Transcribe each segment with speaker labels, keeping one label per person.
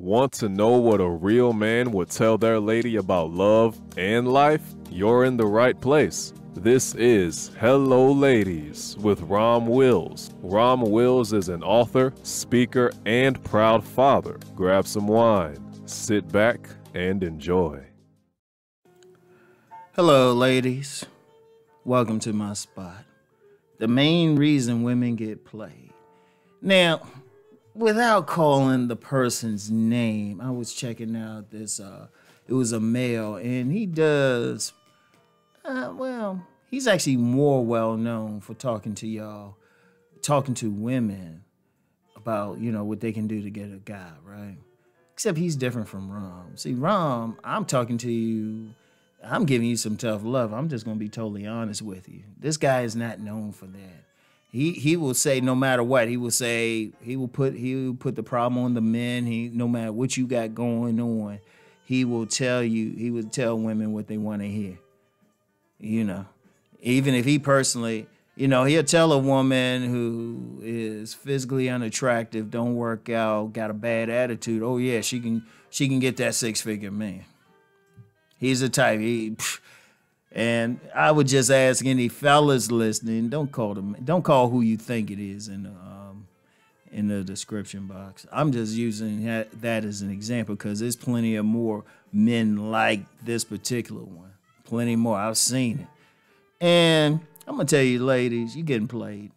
Speaker 1: Want to know what a real man would tell their lady about love and life? You're in the right place. This is Hello Ladies with Rom Wills. Rom Wills is an author, speaker, and proud father. Grab some wine, sit back, and enjoy.
Speaker 2: Hello, ladies. Welcome to my spot. The main reason women get played. Now, without calling the person's name, I was checking out this, it was a male, and he does, he's actually more well known for talking to women about, what they can do to get a guy, right? Except he's different from Rom. See, Rom, I'm talking to you, I'm giving you some tough love. I'm just going to be totally honest with you. This guy is not known for that. He will say no matter what. He will put the problem on the men. No matter what you got going on, he will tell women what they want to hear. Even if he personally, he'll tell a woman who is physically unattractive, don't work out, got a bad attitude. Oh yeah, she can get that 6-figure man. He's the type. And I would just ask any fellas listening, don't call who you think it is in the description box. I'm just using that as an example because there's plenty of more men like this particular one. Plenty more. I've seen it. And I'm going to tell you, ladies, you're getting played.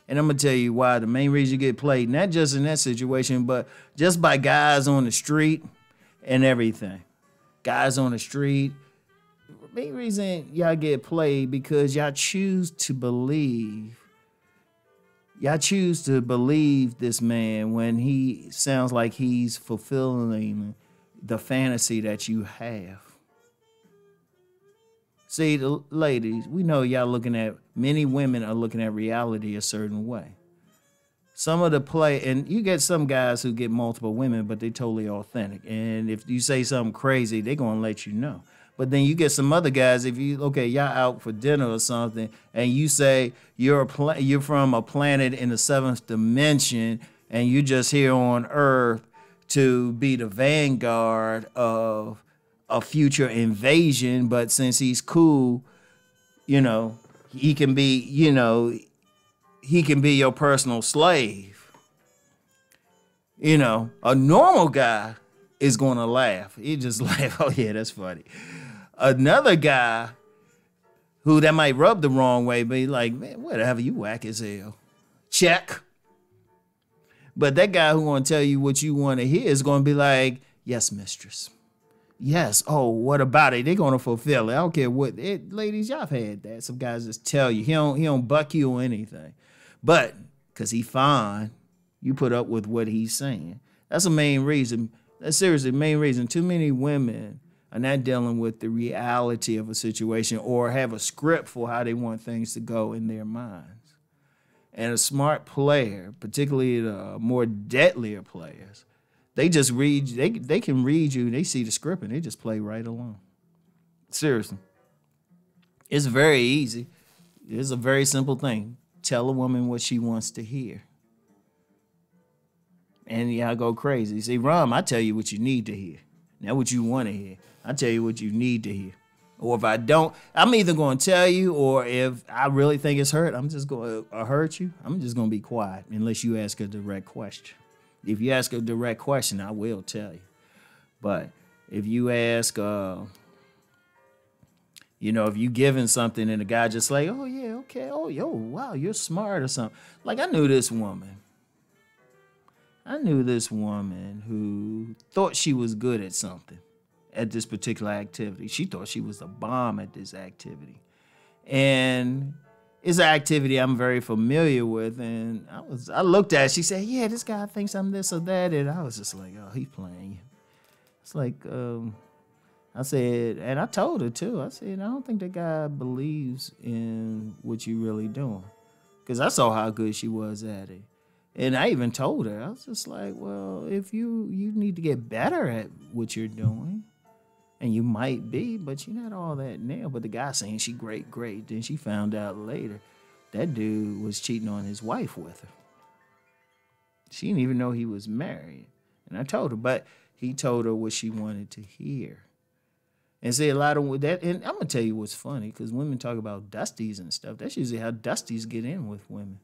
Speaker 2: And I'm going to tell you why. The main reason you get played, not just in that situation, but just by guys on the street and everything. Guys on the street. The main reason y'all get played because y'all choose to believe this man when he sounds like he's fulfilling the fantasy that you have. See, the ladies, we know many women are looking at reality a certain way. Some of the play, and you get some guys who get multiple women, but they're totally authentic. And if you say something crazy, they're going to let you know. But then you get some other guys, y'all out for dinner or something, and you say you're from a planet in the 7th dimension, and you're just here on Earth to be the vanguard of a future invasion. But since he's cool, he can be your personal slave. A normal guy is going to laugh. He just laugh. Oh yeah, that's funny. Another guy who that might rub the wrong way, be like, man, whatever, you whack as hell. Check. But that guy who want to tell you what you want to hear is going to be like, yes, mistress. Yes. Oh, what about it? They're going to fulfill it. I don't care what. Ladies, y'all have had that. Some guys just tell you. He don't buck you or anything. But because he fine, you put up with what he's saying. That's the main reason. That's seriously the main reason. Too many women are not dealing with the reality of a situation or have a script for how they want things to go in their minds. And a smart player, particularly the more deadlier players, they just read. They can read you. They see the script and they just play right along. Seriously, it's very easy. It's a very simple thing. Tell a woman what she wants to hear. And y'all go crazy. See, Rom, I tell you what you need to hear. Not what you want to hear. I tell you what you need to hear. Or if I don't, I'm either going to tell you, or if I really think it's hurt, I'm just going to hurt you. I'm just going to be quiet unless you ask a direct question. If you ask a direct question, I will tell you. But if you ask, if you giving something and the guy just like, oh yeah, okay, oh yo, wow, you're smart or something. Like I knew this woman who thought she was good at something, at this particular activity. She thought she was a bomb at this activity. And it's an activity I'm very familiar with. And I looked at it, she said, yeah, this guy thinks I'm this or that. And I was just like, oh, he's playing you. It's like, I said, and I told her too, I said, I don't think that guy believes in what you really doing. Because I saw how good she was at it. And I even told her, I was just like, well, if you need to get better at what you're doing, and you might be, but you're not all that now. But the guy saying she great. Then she found out later that dude was cheating on his wife with her. She didn't even know he was married. And I told her, but he told her what she wanted to hear. And see, a lot of that, and I'm gonna tell you what's funny, because women talk about dusties and stuff. That's usually how dusties get in with women.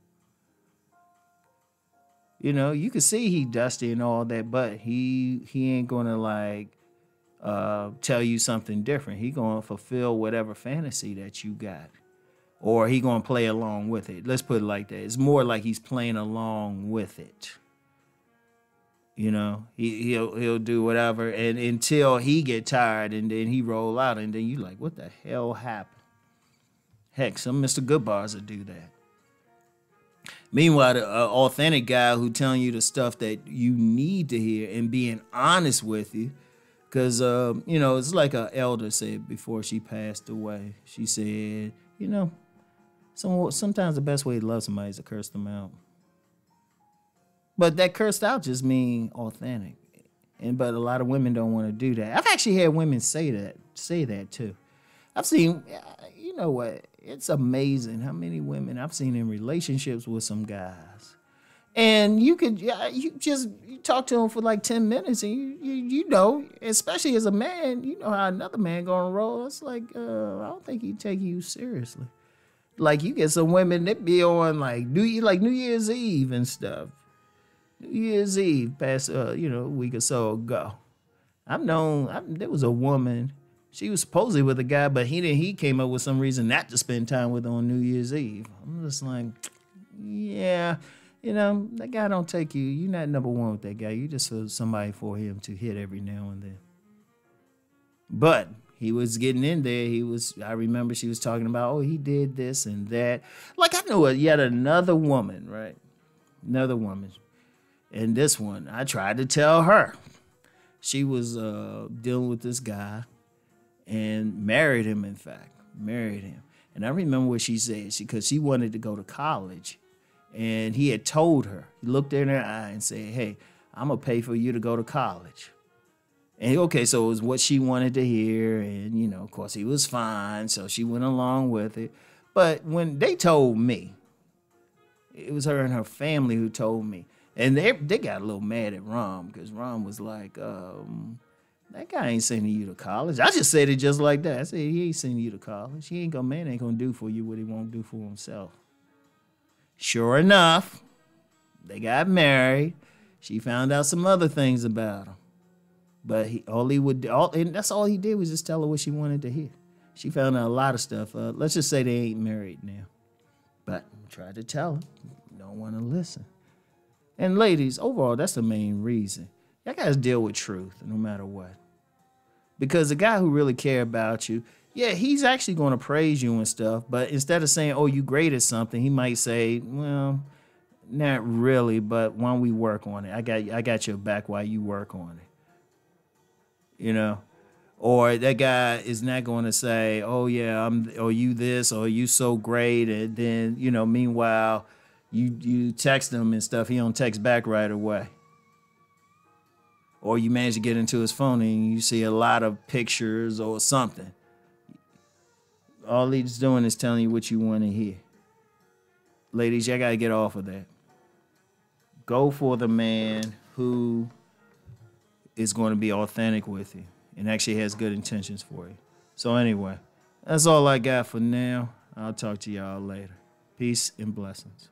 Speaker 2: You know, you can see he dusty and all that, but he ain't gonna like tell you something different. He gonna fulfill whatever fantasy that you got, or he gonna play along with it. Let's put it like that. It's more like he's playing along with it. You know, he'll do whatever, and until he get tired, and then he roll out, and then you like, what the hell happened? Heck, some Mr. Goodbars will do that. Meanwhile, the authentic guy who telling you the stuff that you need to hear and being honest with you, because you know, it's like an elder said before she passed away. She said, you know, sometimes the best way to love somebody is to curse them out. But that cursed out just mean authentic. But a lot of women don't want to do that. I've actually had women say that too. I've seen, you know what? It's amazing how many women I've seen in relationships with some guys. And you talk to them for like 10 minutes and you know, especially as a man, you know how another man gonna roll. It's like, I don't think he'd take you seriously. Like you get some women that be on like New Year's Eve and stuff. New Year's Eve past a week or so ago. There was a woman, she was supposedly with a guy, but he came up with some reason not to spend time with her on New Year's Eve. I'm just like, yeah, you know, that guy don't take you. You're not number one with that guy. You just somebody for him to hit every now and then. But he was getting in there. I remember she was talking about, oh, he did this and that. Like I know yet another woman, right? Another woman. And this one, I tried to tell her. She was dealing with this guy and married him, in fact. Married him. And I remember what she said, because she wanted to go to college. And he had told her, he looked her in her eye and said, hey, I'm going to pay for you to go to college. And okay, so it was what she wanted to hear. And, you know, of course, he was fine. So she went along with it. But when they told me, it was her and her family who told me. And they got a little mad at Rom, because Rom was like, that guy ain't sending you to college. I just said it just like that. I said, he ain't sending you to college. Man ain't gonna do for you what he won't do for himself. Sure enough, they got married. She found out some other things about him. But and that's all he did was just tell her what she wanted to hear. She found out a lot of stuff. Let's just say they ain't married now. But I tried to tell her, don't want to listen. And ladies, overall, that's the main reason. Y'all guys deal with truth no matter what. Because the guy who really care about you, yeah, he's actually going to praise you and stuff. But instead of saying, oh, you great at something, he might say, well, not really, but why don't we work on it? I got your back while you work on it. You know? Or that guy is not going to say, oh, yeah, or you this, or you so great. And then, you know, meanwhile, you text him and stuff, he don't text back right away. Or you manage to get into his phone and you see a lot of pictures or something. All he's doing is telling you what you want to hear. Ladies, y'all got to get off of that. Go for the man who is going to be authentic with you and actually has good intentions for you. So anyway, that's all I got for now. I'll talk to y'all later. Peace and blessings.